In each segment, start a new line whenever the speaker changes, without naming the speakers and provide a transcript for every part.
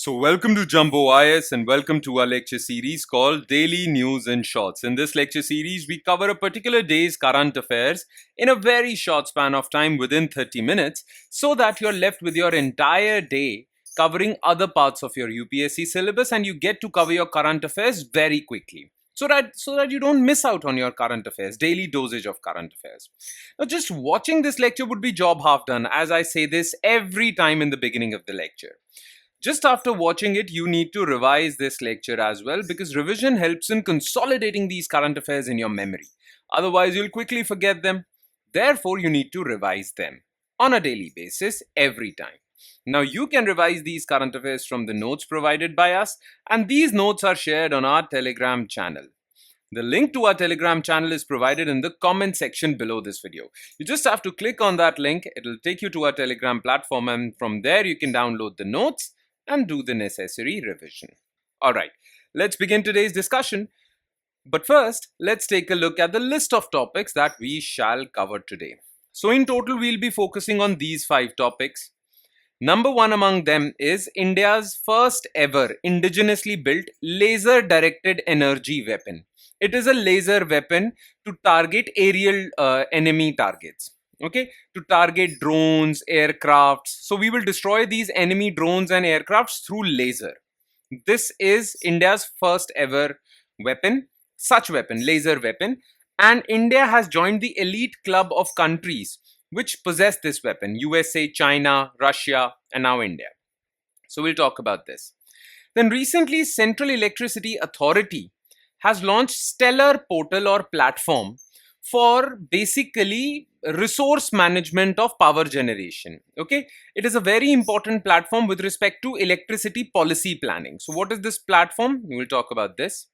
So, welcome to Jumbo IS and welcome to our lecture series called Daily News in Shorts. In this lecture series, we cover a particular day's current affairs in a very short span of time within 30 minutes so that you're left with your entire day covering other parts of your UPSC syllabus and you get to cover your current affairs very quickly. So that you don't miss out on your current affairs, daily dosage of current affairs. Now, just watching this lecture would be job half done, as I say this every time in the beginning of the lecture. Just after watching it, you need to revise this lecture as well because revision helps in consolidating these current affairs in your memory. Otherwise, you'll quickly forget them. Therefore, you need to revise them on a daily basis every time. Now, you can revise these current affairs from the notes provided by us, and these notes are shared on our Telegram channel. The link to our Telegram channel is provided in the comment section below this video. You just have to click on that link. It'll take you to our Telegram platform, and from there you can download the notes and do the necessary revision. Alright, let's begin today's discussion. But first, let's take a look at the list of topics that we shall cover today. So in total, we'll be focusing on these 5 topics. Number 1 among them is India's first ever indigenously built laser-directed energy weapon. It is a laser weapon to target aerial enemy targets. Okay, to target drones, aircrafts. So we will destroy these enemy drones and aircrafts through laser. This is India's first ever weapon, such weapon, laser weapon. And India has joined the elite club of countries which possess this weapon. USA, China, Russia, and now India. So we'll talk about this. Then recently, Central Electricity Authority has launched Stellar Portal or platform for basically resource management of power generation. Okay, it is a very important platform with respect to electricity policy planning. So what is this platform? We will talk about this.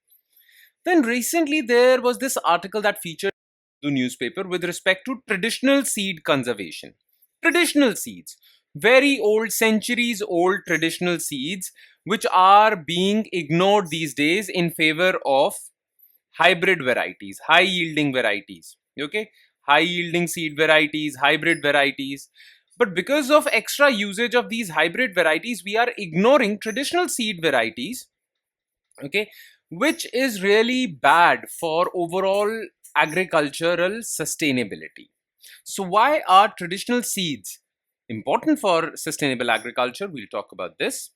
Then recently there was this article that featured in the newspaper with respect to traditional seed conservation. Traditional seeds, very old, centuries old traditional seeds which are being ignored these days in favor of hybrid varieties, high yielding varieties. Okay, high yielding seed varieties, hybrid varieties. But because of extra usage of these hybrid varieties, we are ignoring traditional seed varieties, okay, which is really bad for overall agricultural sustainability. So why are traditional seeds important for sustainable agriculture? We'll talk about this.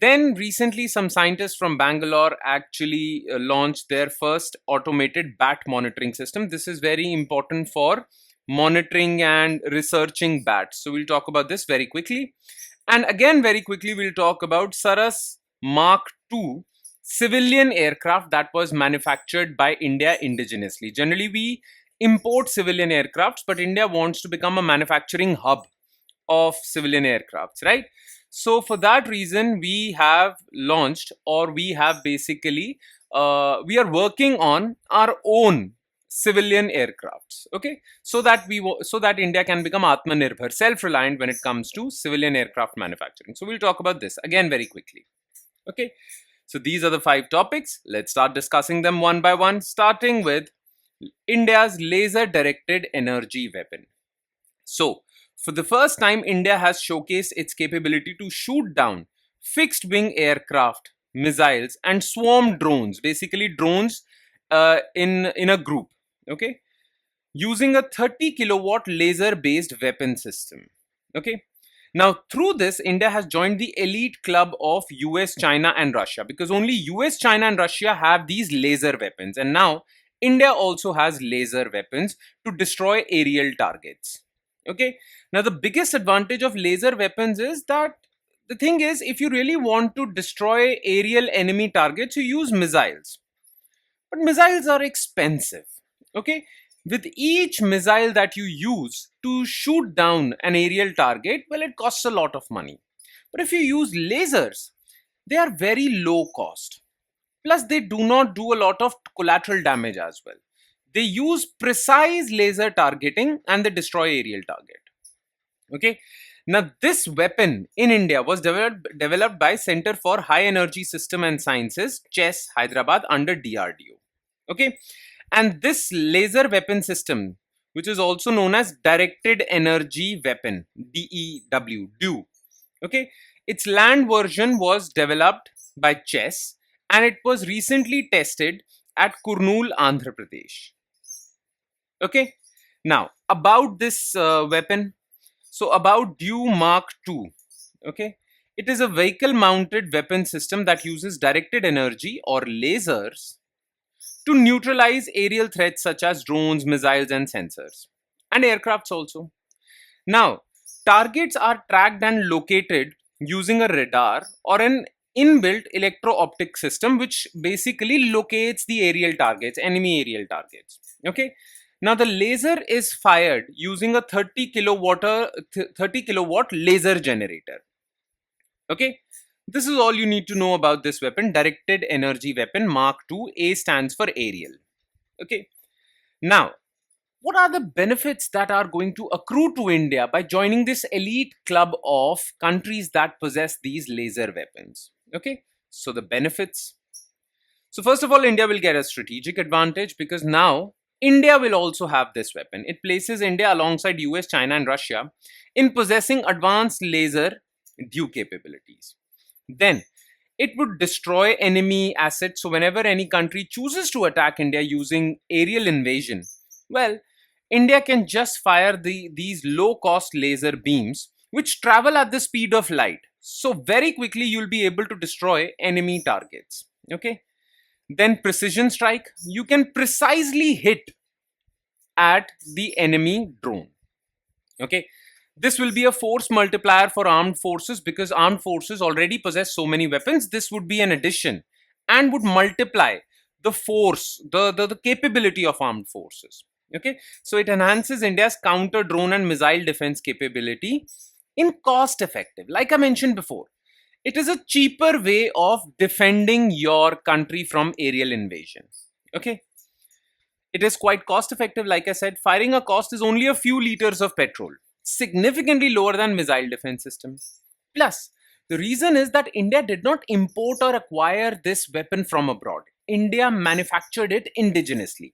Then recently some scientists from Bangalore actually launched their first automated bat monitoring system. This is very important for monitoring and researching bats. So we'll talk about this very quickly. And again, very quickly, we'll talk about SARAS Mk-II civilian aircraft that was manufactured by India indigenously. Generally, we import civilian aircrafts, but India wants to become a manufacturing hub of civilian aircrafts, right? So for that reason, we have launched, or we have basically, we are working on our own civilian aircrafts, okay? So that India can become Atmanirbhar, self-reliant when it comes to civilian aircraft manufacturing. So we'll talk about this again very quickly, okay? So these are the 5 topics. Let's start discussing them one by one, starting with India's laser-directed energy weapon. So, for the first time, India has showcased its capability to shoot down fixed-wing aircraft, missiles, and swarm drones, basically drones in a group, okay, using a 30 kilowatt laser-based weapon system, okay. Now, through this, India has joined the elite club of US, China, and Russia because only US, China, and Russia have these laser weapons, and now India also has laser weapons to destroy aerial targets. Okay, now the biggest advantage of laser weapons is that the thing is, if you really want to destroy aerial enemy targets, you use missiles. But missiles are expensive. Okay, with each missile that you use to shoot down an aerial target, well, it costs a lot of money. But if you use lasers, they are very low cost. Plus, they do not do a lot of collateral damage as well. They use precise laser targeting and they destroy aerial target. Okay. Now, this weapon in India was developed by Center for High Energy System and Sciences, CHESS, Hyderabad, under DRDO. Okay. And this laser weapon system, which is also known as Directed Energy Weapon, DEW, okay, Its land version was developed by Chess and it was recently tested at Kurnool, Andhra Pradesh. Okay, now about this weapon. So about DEW Mk-II. Okay, it is a vehicle mounted weapon system that uses directed energy or lasers to neutralize aerial threats such as drones, missiles, and sensors, and aircrafts also. Now, targets are tracked and located using a radar or an inbuilt electro-optic system which basically locates the aerial targets, enemy aerial targets. Okay. Now the laser is fired using a 30 kilowatt laser generator. Okay. This is all you need to know about this weapon, directed energy weapon Mk-II. A stands for aerial. Okay. Now, what are the benefits that are going to accrue to India by joining this elite club of countries that possess these laser weapons? Okay, so the benefits. So, first of all, India will get a strategic advantage because now India will also have this weapon. It places India alongside US, China, and Russia in possessing advanced laser DEW capabilities. Then, it would destroy enemy assets. So, whenever any country chooses to attack India using aerial invasion, well, India can just fire these low cost laser beams which travel at the speed of light. So very quickly you'll be able to destroy enemy targets. Okay. Then precision strike. You can precisely hit at the enemy drone. Okay. This will be a force multiplier for armed forces because armed forces already possess so many weapons. This would be an addition and would multiply the force, the capability of armed forces. Okay, so it enhances India's counter drone and missile defense capability in cost effective. Like I mentioned before, it is a cheaper way of defending your country from aerial invasion. Okay, it is quite cost effective. Like I said, firing a cost is only a few liters of petrol, significantly lower than missile defense systems. Plus, the reason is that India did not import or acquire this weapon from abroad. India manufactured it indigenously.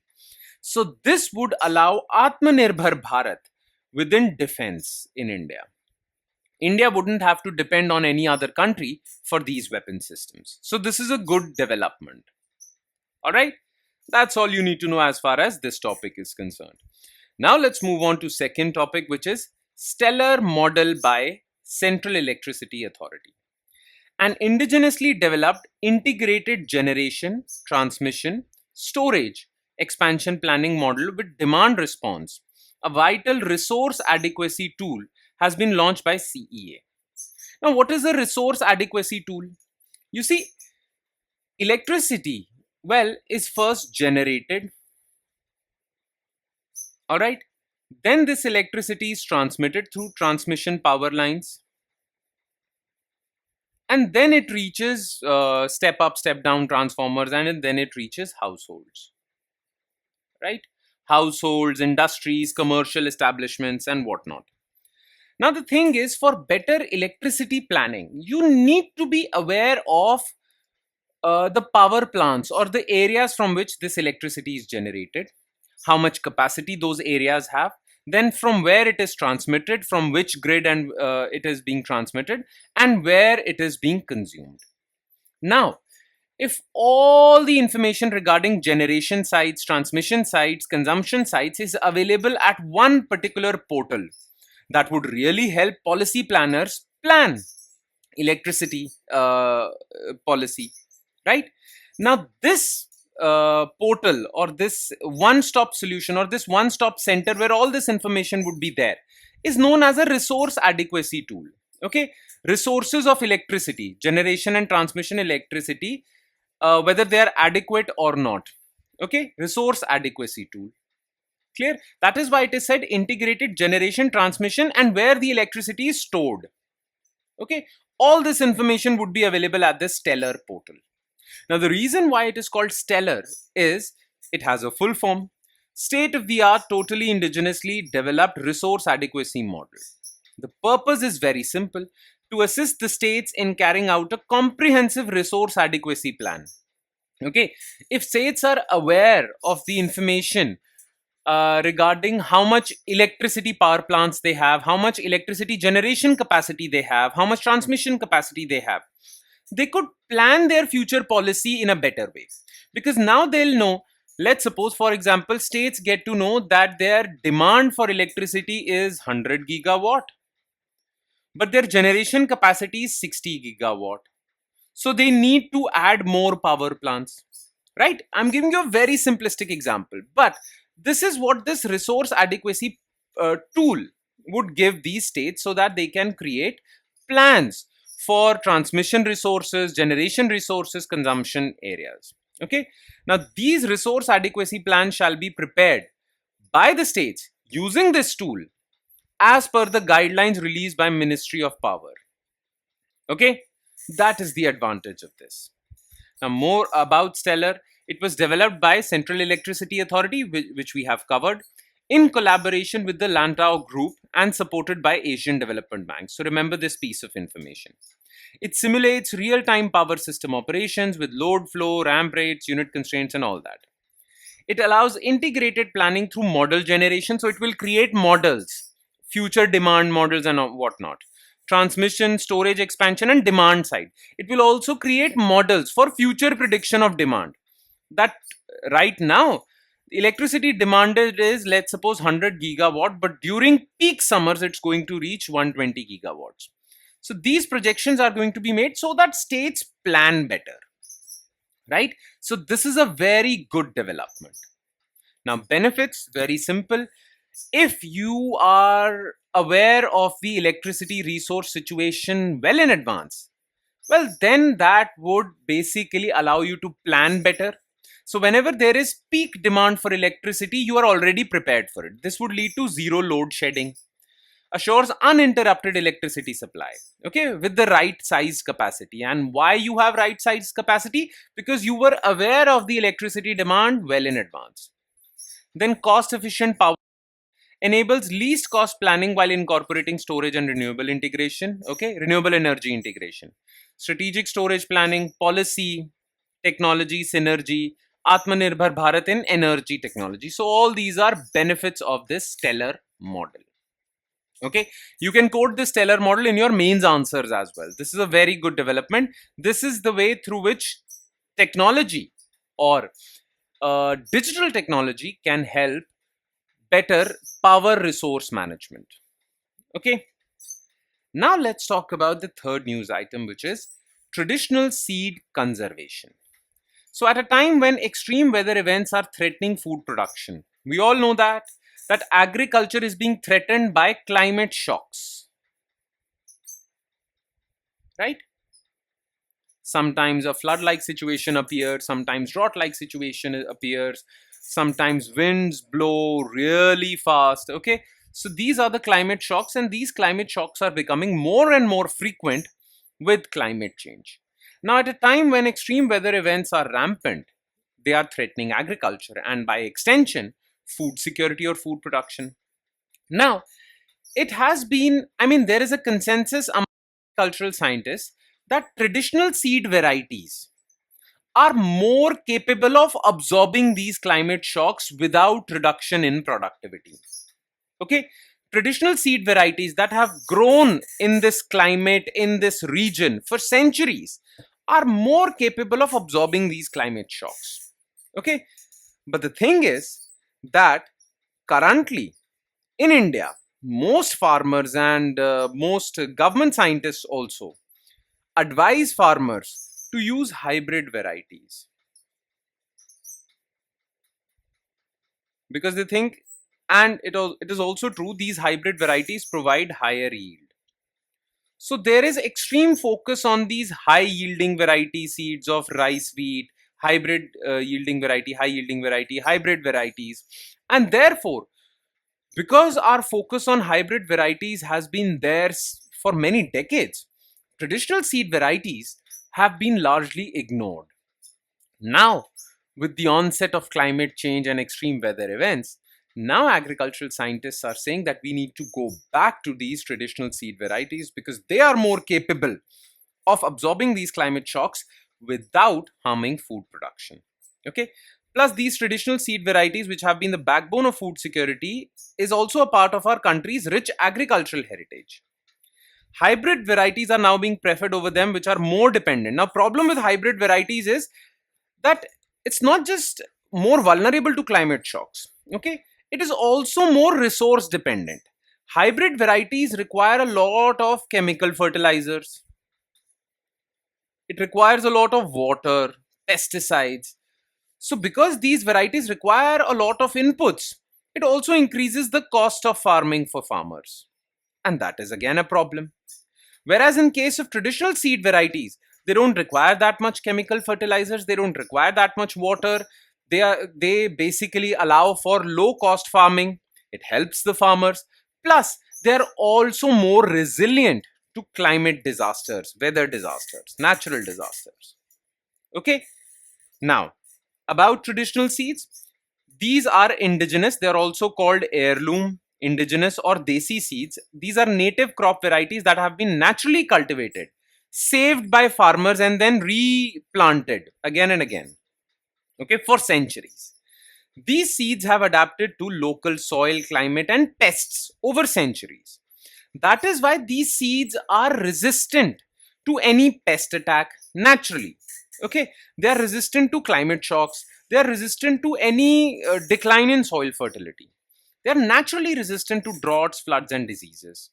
So this would allow Atmanirbhar Bharat within defense in India. India wouldn't have to depend on any other country for these weapon systems. So this is a good development. All right, that's all you need to know as far as this topic is concerned. Now let's move on to second topic, which is stellar model by Central Electricity Authority. An indigenously developed integrated generation, transmission, storage, expansion planning model with demand response, a vital resource adequacy tool, has been launched by CEA. Now, what is a resource adequacy tool? You see, electricity, well, is first generated. All right. Then this electricity is transmitted through transmission power lines. And then it reaches step up, step down transformers, and then it reaches households. Right? Households, industries, commercial establishments, and whatnot. Now, the thing is, for better electricity planning, you need to be aware of the power plants or the areas from which this electricity is generated, how much capacity those areas have, then from where it is transmitted, from which grid and it is being transmitted, and where it is being consumed. Now, if all the information regarding generation sites, transmission sites, consumption sites is available at one particular portal, that would really help policy planners plan electricity policy, right? Now, this portal or this one-stop solution or this one-stop center where all this information would be there is known as a resource adequacy tool. Okay, resources of electricity, generation and transmission electricity, whether they are adequate or not. Okay, resource adequacy tool. Clear? That is why it is said integrated generation, transmission, and where the electricity is stored. Okay, all this information would be available at this Stellar portal. Now, the reason why it is called Stellar is it has a full form, state-of-the-art, totally indigenously developed resource adequacy model. The purpose is very simple: to assist the states in carrying out a comprehensive resource adequacy plan. Okay, if states are aware of the information regarding how much electricity power plants they have, how much electricity generation capacity they have, how much transmission capacity they have. They could plan their future policy in a better way, because now they'll know. Let's suppose, for example, states get to know that their demand for electricity is 100 gigawatt, but their generation capacity is 60 gigawatt. So they need to add more power plants, right? I'm giving you a very simplistic example, but this is what this resource adequacy tool would give these states, so that they can create plans for transmission resources, generation resources, consumption areas. Okay, now these resource adequacy plans shall be prepared by the states using this tool as per the guidelines released by Ministry of Power. Okay, that is the advantage of this. Now, more about Stellar. It was developed by Central Electricity Authority, which we have covered, in collaboration with the Lantau Group and supported by Asian Development Bank. So remember this piece of information. It simulates real-time power system operations with load flow, ramp rates, unit constraints, and all that. It allows integrated planning through model generation. So it will create models, future demand models and whatnot. Transmission, storage expansion, and demand side. It will also create models for future prediction of demand. That right now, electricity demanded is, let's suppose, 100 gigawatt, but during peak summers, it's going to reach 120 gigawatts. So these projections are going to be made so that states plan better, right? So this is a very good development. Now, benefits, very simple. If you are aware of the electricity resource situation well in advance, well, then that would basically allow you to plan better. So whenever there is peak demand for electricity, you are already prepared for it. This would lead to zero load shedding, assures uninterrupted electricity supply, okay, with the right size capacity. And why you have right size capacity? Because you were aware of the electricity demand well in advance. Then cost efficient power enables least cost planning while incorporating storage and renewable integration, okay, renewable energy integration, strategic storage planning, policy, technology synergy, Atmanirbhar Bharat in energy technology. So all these are benefits of this stellar model. Okay, you can quote this stellar model in your mains answers as well. This is a very good development. This is the way through which technology or digital technology can help better power resource management. Okay, now let's talk about the third news item, which is traditional seed conservation. So at a time when extreme weather events are threatening food production, we all know that agriculture is being threatened by climate shocks, right? Sometimes a flood-like situation appears, sometimes drought-like situation appears, sometimes winds blow really fast. Okay, so these are the climate shocks, and these climate shocks are becoming more and more frequent with climate change. Now, at a time when extreme weather events are rampant, they are threatening agriculture and by extension, food security or food production. Now, it has been, there is a consensus among cultural scientists that traditional seed varieties are more capable of absorbing these climate shocks without reduction in productivity. Okay, traditional seed varieties that have grown in this climate, in this region for centuries, are more capable of absorbing these climate shocks. Okay, but the thing is that currently in India, most farmers and most government scientists also advise farmers to use hybrid varieties, because they think, and it is also true, these hybrid varieties provide higher yield. So there is extreme focus on these high yielding variety seeds of rice, wheat, hybrid yielding variety, high yielding variety, hybrid varieties. And therefore, because our focus on hybrid varieties has been there for many decades, traditional seed varieties have been largely ignored. Now, with the onset of climate change and extreme weather events, now agricultural scientists are saying that we need to go back to these traditional seed varieties because they are more capable of absorbing these climate shocks without harming food production. Okay, Plus, these traditional seed varieties, which have been the backbone of food security, is also a part of our country's rich agricultural heritage. Hybrid varieties are now being preferred over them, which are more dependent. Now, problem with hybrid varieties is that it's not just more vulnerable to climate shocks. Okay, it is also more resource dependent. Hybrid varieties require a lot of chemical fertilizers. It requires a lot of water, pesticides. So, because these varieties require a lot of inputs, it also increases the cost of farming for farmers. And that is again a problem. Whereas in case of traditional seed varieties, they don't require that much chemical fertilizers, they don't require that much water. They basically allow for low cost farming. It helps the farmers. Plus, they're also more resilient to climate disasters, weather disasters, natural disasters. Okay, now about traditional seeds, these are indigenous. They are also called heirloom, indigenous, or desi seeds. These are native crop varieties that have been naturally cultivated, saved by farmers, and then replanted again and again, okay, for centuries. These seeds have adapted to local soil, climate, and pests over centuries. That is why these seeds are resistant to any pest attack naturally. Okay, they are resistant to climate shocks, they are resistant to any decline in soil fertility. They are naturally resistant to droughts, floods, and diseases.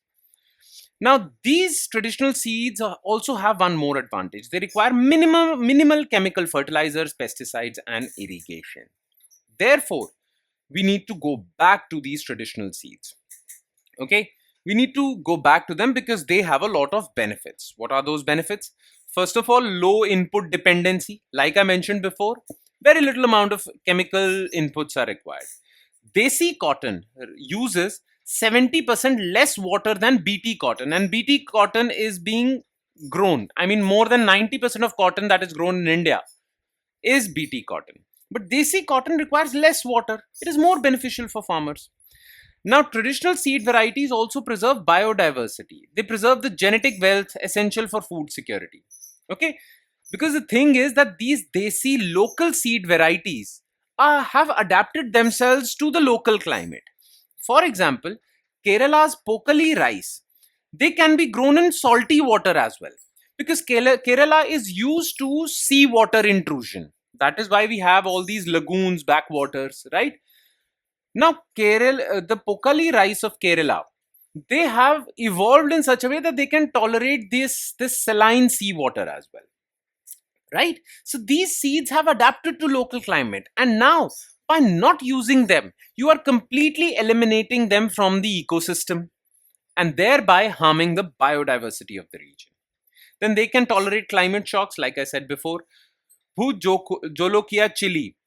Now, these traditional seeds also have one more advantage. They require minimal chemical fertilizers, pesticides, and irrigation. Therefore, we need to go back to these traditional seeds. Okay, we need to go back to them because they have a lot of benefits. What are those benefits? First of all, low input dependency. Like I mentioned before, very little amount of chemical inputs are required. Desi cotton uses 70% less water than BT cotton, and BT cotton is being grown. I mean, more than 90% of cotton that is grown in India is BT cotton. But desi cotton requires less water. It is more beneficial for farmers. Now, traditional seed varieties also preserve biodiversity. They preserve the genetic wealth essential for food security. Okay, because the thing is that these desi local seed varieties have adapted themselves to the local climate. For example, Kerala's pokali rice, they can be grown in salty water as well, because Kerala is used to seawater intrusion. That is why we have all these lagoons, backwaters, right? Now, the pokali rice of Kerala, they have evolved in such a way that they can tolerate this saline seawater as well, right? So these seeds have adapted to local climate, and now by not using them, you are completely eliminating them from the ecosystem and thereby harming the biodiversity of the region. Then they can tolerate climate shocks, like I said before. Jolokia chili,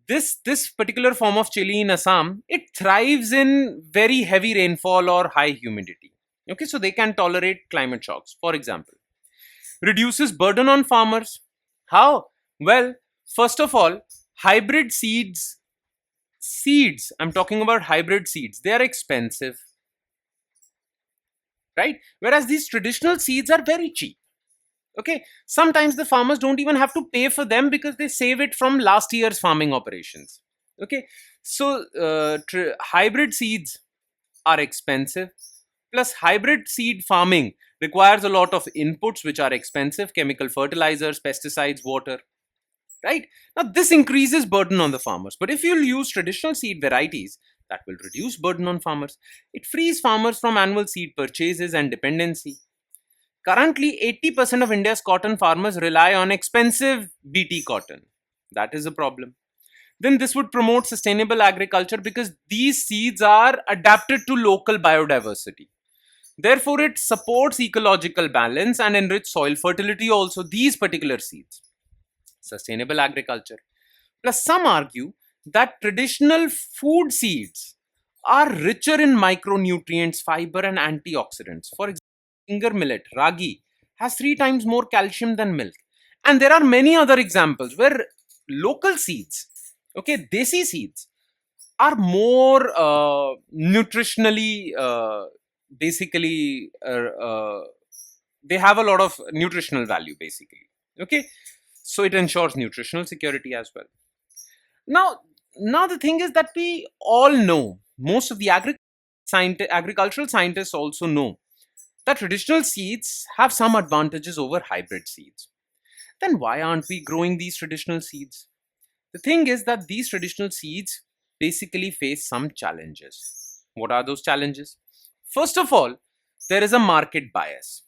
this particular form of chili in Assam, it thrives in very heavy rainfall or high humidity. Okay, so they can tolerate climate shocks. For example, reduces burden on farmers. How? Well, first of all, hybrid seeds, I'm talking about hybrid seeds, they are expensive, right? Whereas these traditional seeds are very cheap. Okay, sometimes the farmers don't even have to pay for them because they save it from last year's farming operations. Okay, so hybrid seeds are expensive. Plus, hybrid seed farming requires a lot of inputs which are expensive: chemical fertilizers, pesticides, water. Right, now this increases burden on the farmers. But if you'll use traditional seed varieties, that will reduce burden on farmers. It frees farmers from annual seed purchases and dependency. Currently, 80% of India's cotton farmers rely on expensive BT cotton. That is a problem. Then this would promote sustainable agriculture because these seeds are adapted to local biodiversity. Therefore, it supports ecological balance and enrich soil fertility also, these particular seeds. Sustainable agriculture. Plus, some argue that traditional food seeds are richer in micronutrients, fiber, and antioxidants. For example, finger millet, ragi, has 3 times more calcium than milk. And there are many other examples where local seeds, okay, desi seeds, are more nutritionally, basically, they have a lot of nutritional value, basically. Okay, so it ensures nutritional security as well. Now, now the thing is that we all know, most of the agricultural scientists also know that traditional seeds have some advantages over hybrid seeds. Then why aren't we growing these traditional seeds? The thing is that these traditional seeds basically face some challenges. What are those challenges? First of all, there is a market bias.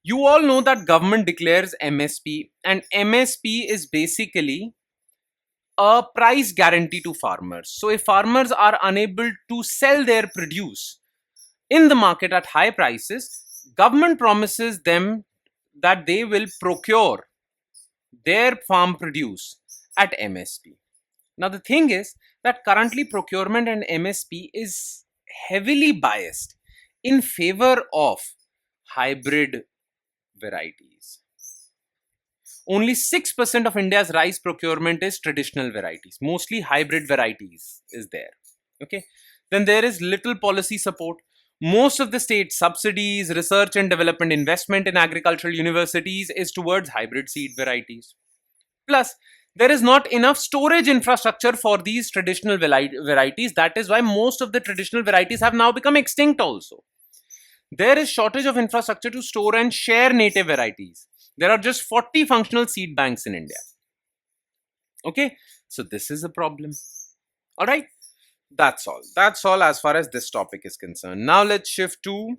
You all know that government declares MSP, and MSP is basically a price guarantee to farmers. So if farmers are unable to sell their produce in the market at high prices, government promises them that they will procure their farm produce at MSP. Now the thing is that currently procurement and MSP is heavily biased in favor of hybrid varieties. Only 6% of India's rice procurement is traditional varieties. Mostly hybrid varieties is there. Okay. Then there is little policy support. Most of the state subsidies, research and development investment in agricultural universities is towards hybrid seed varieties. Plus, there is not enough storage infrastructure for these traditional varieties. That is why most of the traditional varieties have now become extinct also. There is shortage of infrastructure to store and share native varieties. There are just 40 functional seed banks in India. Okay, so this is a problem. All right, that's all. That's all as far as this topic is concerned. Now let's shift to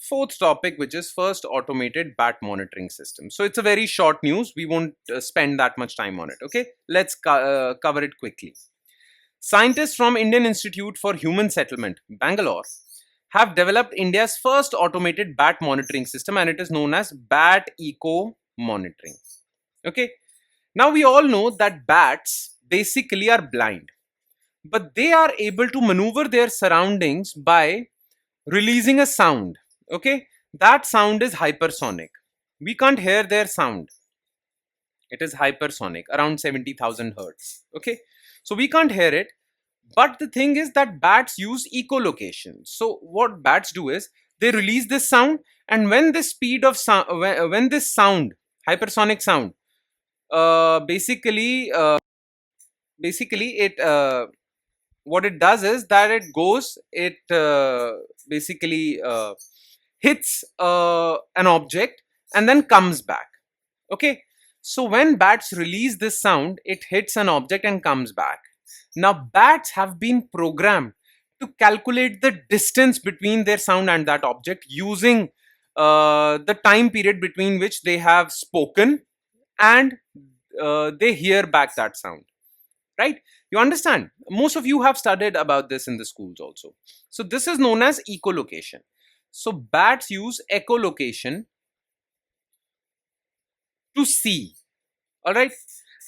fourth topic, which is first automated bat monitoring system. So it's a very short news. We won't spend that much time on it. Okay, let's cover it quickly. Scientists from Indian Institute for Human Settlement, Bangalore, have developed India's first automated bat monitoring system, and it is known as Bat Eco Monitoring. Okay, now we all know that bats basically are blind, but they are able to maneuver their surroundings by releasing a sound. Okay, that sound is hypersonic. We can't hear their sound. It is hypersonic, around 70,000 hertz. Okay, so we can't hear it. But the thing is that bats use echolocation. So what bats do is they release this sound, and when this speed of sound, when this sound, hypersonic sound, basically it what it does is that it goes, it basically hits an object and then comes back. Okay, so when bats release this sound, it hits an object and comes back. Now bats have been programmed to calculate the distance between their sound and that object using the time period between which they have spoken and they hear back that sound. Right? You understand? Most of you have studied about this in the schools also. So this is known as echolocation. So bats use echolocation to see. All right.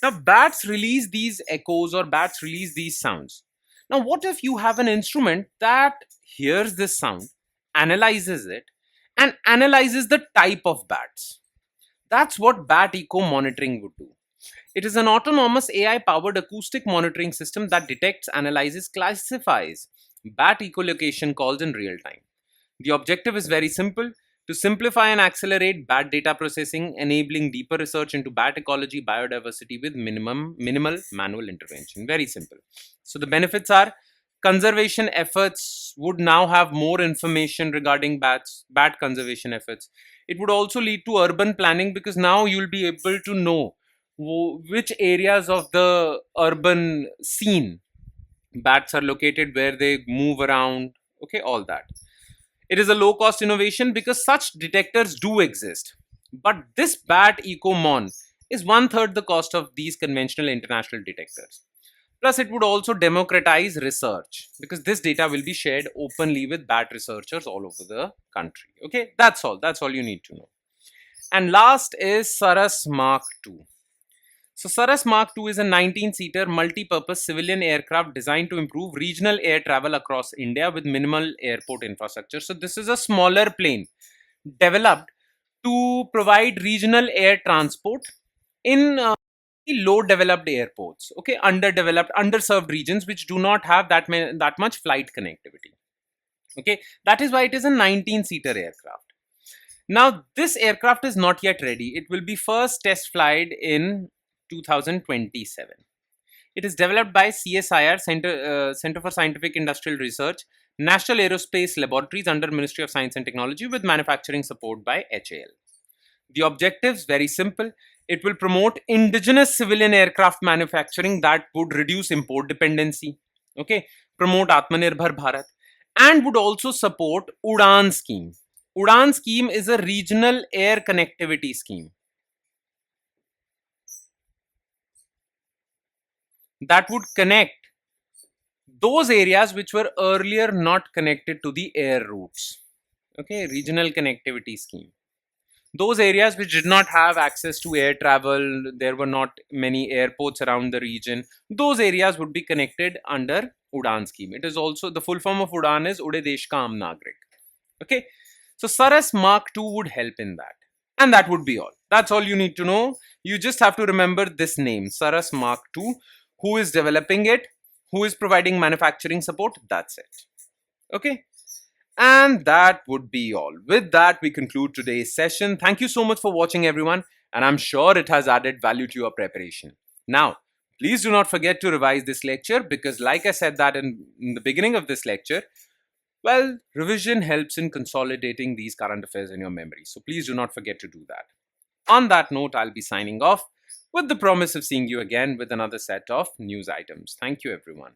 Now bats release these echoes, or bats release these sounds. Now what if you have an instrument that hears this sound, analyzes it, and analyzes the type of bats? That's what Bat Eco Monitoring would do. It is an autonomous AI-powered acoustic monitoring system that detects, analyzes, classifies bat echolocation calls in real time. The objective is very simple: to simplify and accelerate bat data processing, enabling deeper research into bat ecology, biodiversity with minimal manual intervention. Very simple. So the benefits are: conservation efforts would now have more information regarding bat conservation efforts. It would also lead to urban planning, because now you'll be able to know which areas of the urban scene bats are located, where they move around. Okay, all that. It is a low cost innovation because such detectors do exist. But this Bat EcoMon is 1/3 the cost of these conventional international detectors. Plus, it would also democratize research, because this data will be shared openly with bat researchers all over the country. Okay, that's all. That's all you need to know. And last is SARAS Mk-II. So SARAS Mk-II is a 19-seater multi-purpose civilian aircraft designed to improve regional air travel across India with minimal airport infrastructure. So this is a smaller plane developed to provide regional air transport in low developed airports, okay, underdeveloped, underserved regions which do not have that much flight connectivity. Okay, that is why it is a 19-seater aircraft. Now this aircraft is not yet ready. It will be first test flight in 2027. It is developed by CSIR, Center for Scientific Industrial Research, National Aerospace Laboratories under Ministry of Science and Technology, with manufacturing support by HAL. The objectives, very simple. It will promote indigenous civilian aircraft manufacturing that would reduce import dependency. Okay, promote Atmanirbhar Bharat, and would also support UDAN scheme. UDAN scheme is a regional air connectivity scheme that would connect those areas which were earlier not connected to the air routes. Okay, regional connectivity scheme. Those areas which did not have access to air travel, there were not many airports around the region, those areas would be connected under UDAN scheme. It is also, the full form of UDAN is Ude Desh Ka Aam Nagrik. Okay, so SARAS Mk-II would help in that. And that would be all. That's all you need to know. You just have to remember this name, SARAS Mk-II, who is developing it, who is providing manufacturing support. That's it. Okay. And that would be all. With that, we conclude today's session. Thank you so much for watching, everyone. And I'm sure it has added value to your preparation. Now, please do not forget to revise this lecture, because like I said that in the beginning of this lecture, well, revision helps in consolidating these current affairs in your memory. So please do not forget to do that. On that note, I'll be signing off with the promise of seeing you again with another set of news items. Thank you, everyone.